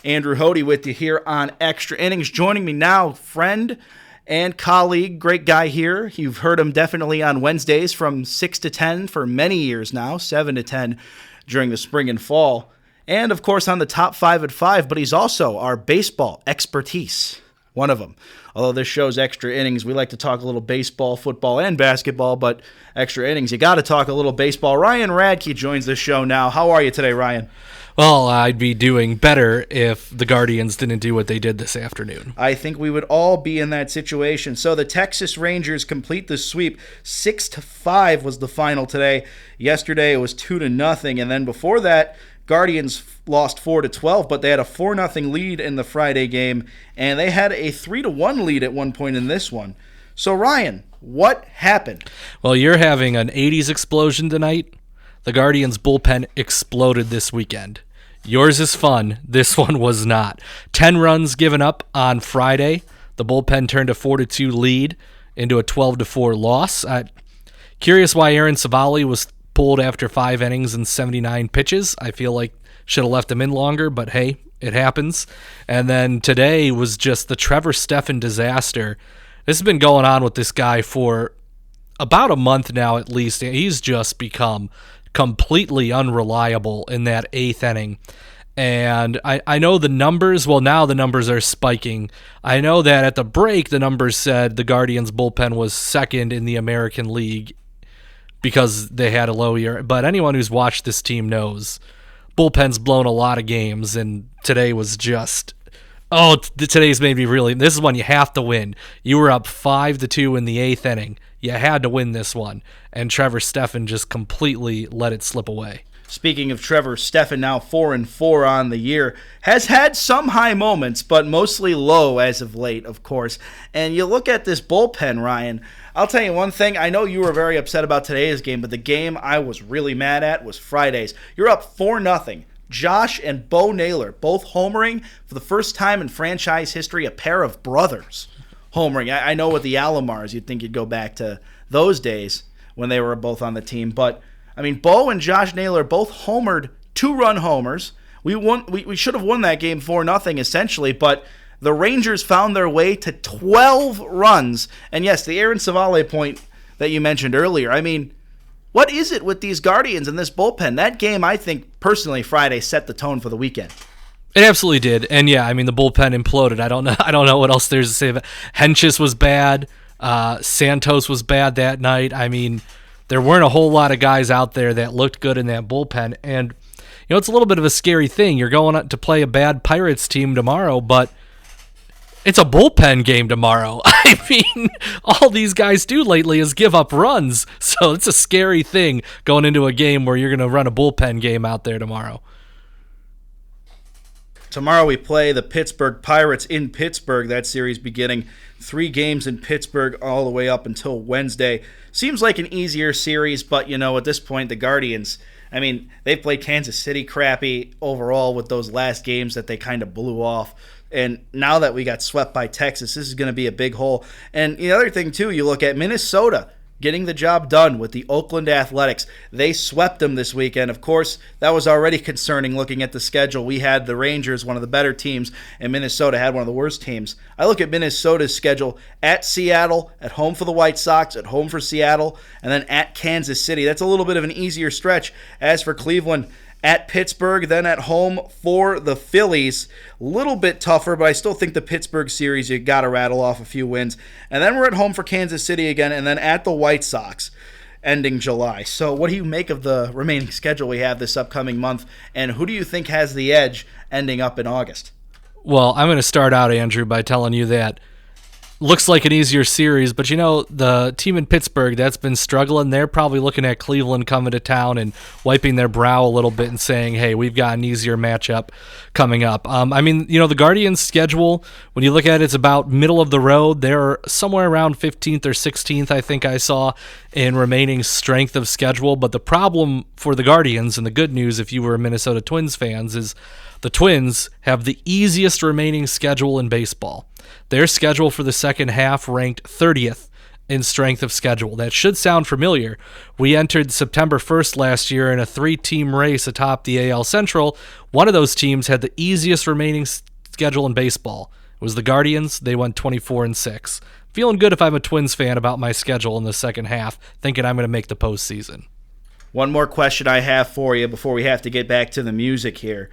Andrew Hoty with you here on Extra Innings. Joining me now, friend and colleague, great guy here. You've heard him definitely on Wednesdays from 6 to 10 for many years now, 7 to 10 during the spring and fall. And, of course, on the top 5 at 5, but he's also our baseball expertise, one of them. Although this show's Extra Innings, we like to talk a little baseball, football, and basketball, but Extra Innings, you got to talk a little baseball. Ryan Radke joins the show now. How are you today, Ryan? Well, I'd be doing better if the Guardians didn't do what they did this afternoon. I think we would all be in that situation. So the Texas Rangers complete the sweep. 6-5 was the final today. Yesterday it was 2-0, and then before that, Guardians lost 4-12, but they had a 4-0 lead in the Friday game, and they had a 3-1 lead at one point in this one. So, Ryan, what happened? Well, you're having an 80s explosion tonight. The Guardians' bullpen exploded this weekend. Yours is fun. This one was not. 10 runs given up on Friday. The bullpen turned a 4-2 lead into a 12-4 loss. Curious why Aaron Savali was pulled after 5 innings and 79 pitches. I feel like should have left him in longer, but hey, it happens. And then today was just the Trevor Stephan disaster. This has been going on with this guy for about a month now at least. He's just become completely unreliable in that 8th inning. And I know the numbers, well, now the numbers are spiking. I know that at the break, the numbers said the Guardians' bullpen was second in the American League because they had a low year. But anyone who's watched this team knows bullpen's blown a lot of games, and today was just, today's made me really, this is one you have to win. You were up 5-2 in the 8th inning. You had to win this one, and Trevor Stephan just completely let it slip away. Speaking of Trevor Stephan, now 4-4 on the year, has had some high moments, but mostly low as of late, of course. And you look at this bullpen, Ryan, I'll tell you one thing. I know you were very upset about today's game, but the game I was really mad at was Friday's. You're up 4-0. Josh and Bo Naylor both homering for the first time in franchise history, a pair of brothers homering. I know with the Alomars, you'd think you'd go back to those days when they were both on the team, but I mean, Bo and Josh Naylor both homered 2-run homers. We should have won that game 4-0 essentially, but the Rangers found their way to 12 runs. And yes, the Aaron Savali point that you mentioned earlier, I mean, what is it with these Guardians and this bullpen? That game, I think, personally, Friday set the tone for the weekend. It absolutely did. And yeah, I mean, the bullpen imploded. I don't know what else there's to say about it. Henches was bad. Santos was bad that night. I mean, there weren't a whole lot of guys out there that looked good in that bullpen. And, you know, it's a little bit of a scary thing. You're going out to play a bad Pirates team tomorrow, but it's a bullpen game tomorrow. I mean, all these guys do lately is give up runs. So it's a scary thing going into a game where you're going to run a bullpen game out there tomorrow. Tomorrow we play the Pittsburgh Pirates in Pittsburgh. That series beginning 3 games in Pittsburgh all the way up until Wednesday. Seems like an easier series, but, you know, at this point, the Guardians, I mean, they've played Kansas City crappy overall with those last games that they kind of blew off. And now that we got swept by Texas, this is going to be a big hole. And the other thing, too, you look at Minnesota getting the job done with the Oakland Athletics. They swept them this weekend. Of course, that was already concerning looking at the schedule. We had the Rangers, one of the better teams, and Minnesota had one of the worst teams. I look at Minnesota's schedule at Seattle, at home for the White Sox, at home for Seattle, and then at Kansas City. That's a little bit of an easier stretch. As for Cleveland, at Pittsburgh, then at home for the Phillies. A little bit tougher, but I still think the Pittsburgh series, you got to rattle off a few wins. And then we're at home for Kansas City again, and then at the White Sox ending July. So what do you make of the remaining schedule we have this upcoming month, and who do you think has the edge ending up in August? Well, I'm going to start out, Andrew, by telling you that looks like an easier series, but you know, the team in Pittsburgh that's been struggling, they're probably looking at Cleveland coming to town and wiping their brow a little bit and saying, hey, we've got an easier matchup coming up. I mean, you know, the Guardians' schedule, when you look at it, it's about middle of the road. They're somewhere around 15th or 16th, I think I saw, in remaining strength of schedule. But the problem for the Guardians, and the good news if you were Minnesota Twins fans, is the Twins have the easiest remaining schedule in baseball. Their schedule for the second half ranked 30th in strength of schedule. That should sound familiar. We entered September 1st last year in a 3-team race atop the AL Central. One of those teams had the easiest remaining schedule in baseball. It was the Guardians. They went 24-6. Feeling good if I'm a Twins fan about my schedule in the second half, thinking I'm going to make the postseason. One more question I have for you before we have to get back to the music here.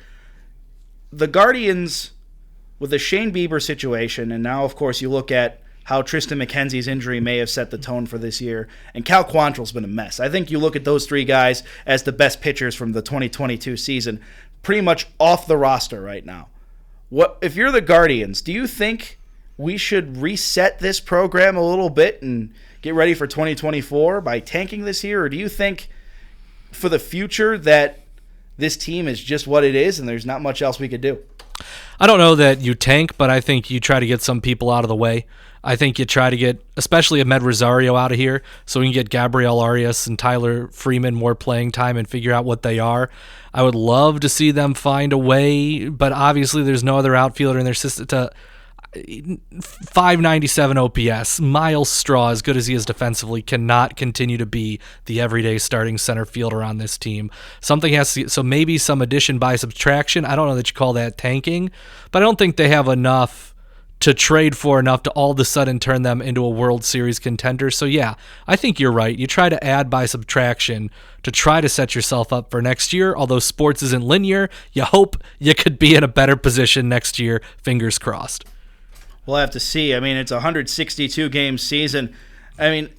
The Guardians, with the Shane Bieber situation, and now, of course, you look at how Tristan McKenzie's injury may have set the tone for this year, and Cal Quantrill's been a mess. I think you look at those three guys as the best pitchers from the 2022 season, pretty much off the roster right now. What if you're the Guardians, do you think we should reset this program a little bit and get ready for 2024 by tanking this year? Or do you think for the future that this team is just what it is and there's not much else we could do? I don't know that you tank, but I think you try to get some people out of the way. I think you try to get, especially Ahmed Rosario, out of here so we can get Gabriel Arias and Tyler Freeman more playing time and figure out what they are. I would love to see them find a way, but obviously there's no other outfielder in their system to 597 OPS. Miles Straw, as good as he is defensively, cannot continue to be the everyday starting center fielder on this team. Something has to, so maybe some addition by subtraction. I don't know that you call that tanking, but I don't think they have enough to trade for enough to all of a sudden turn them into a World Series contender. So yeah, I think you're right. You try to add by subtraction to try to set yourself up for next year. Although sports isn't linear, you hope you could be in a better position next year. Fingers crossed. We'll have to see. I mean, it's a 162-game season. I mean,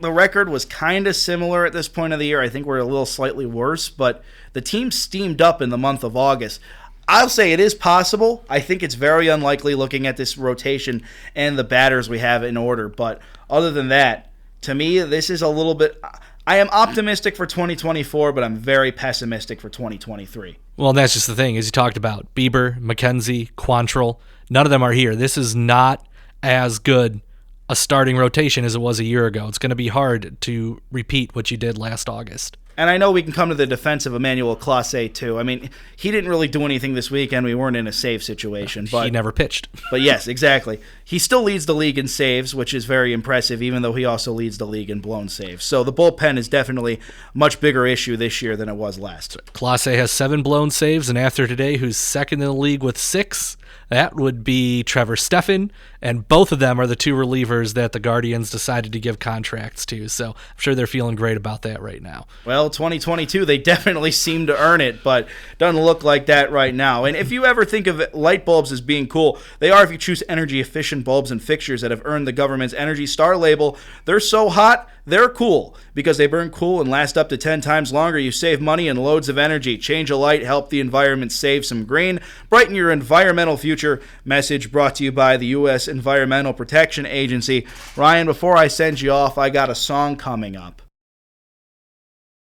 the record was kind of similar at this point of the year. I think we're a little slightly worse, but the team steamed up in the month of August. I'll say it is possible. I think it's very unlikely looking at this rotation and the batters we have in order. But other than that, to me, this is a little bit... I am optimistic for 2024, but I'm very pessimistic for 2023. Well, that's just the thing, as you talked about. Bieber, McKenzie, Quantrill, none of them are here. This is not as good a starting rotation as it was a year ago. It's going to be hard to repeat what you did last August. And I know we can come to the defense of Emmanuel Clase, too. I mean, he didn't really do anything this weekend. We weren't in a save situation. But he never pitched. But yes, exactly. He still leads the league in saves, which is very impressive, even though he also leads the league in blown saves. So the bullpen is definitely a much bigger issue this year than it was last. Clase has 7 blown saves, and after today, who's second in the league with 6? That would be Trevor Stephan, and both of them are the 2 relievers that the Guardians decided to give contracts to, so I'm sure they're feeling great about that right now. Well, 2022, they definitely seem to earn it, but doesn't look like that right now. And if you ever think of light bulbs as being cool, they are if you choose energy-efficient bulbs and fixtures that have earned the government's Energy Star label. They're so hot, they're cool. Because they burn cool and last up to 10 times longer, you save money and loads of energy. Change a light, help the environment save some green. Brighten your environmental future. Message brought to you by the U.S. Environmental Protection Agency. Ryan, before I send you off, I got a song coming up.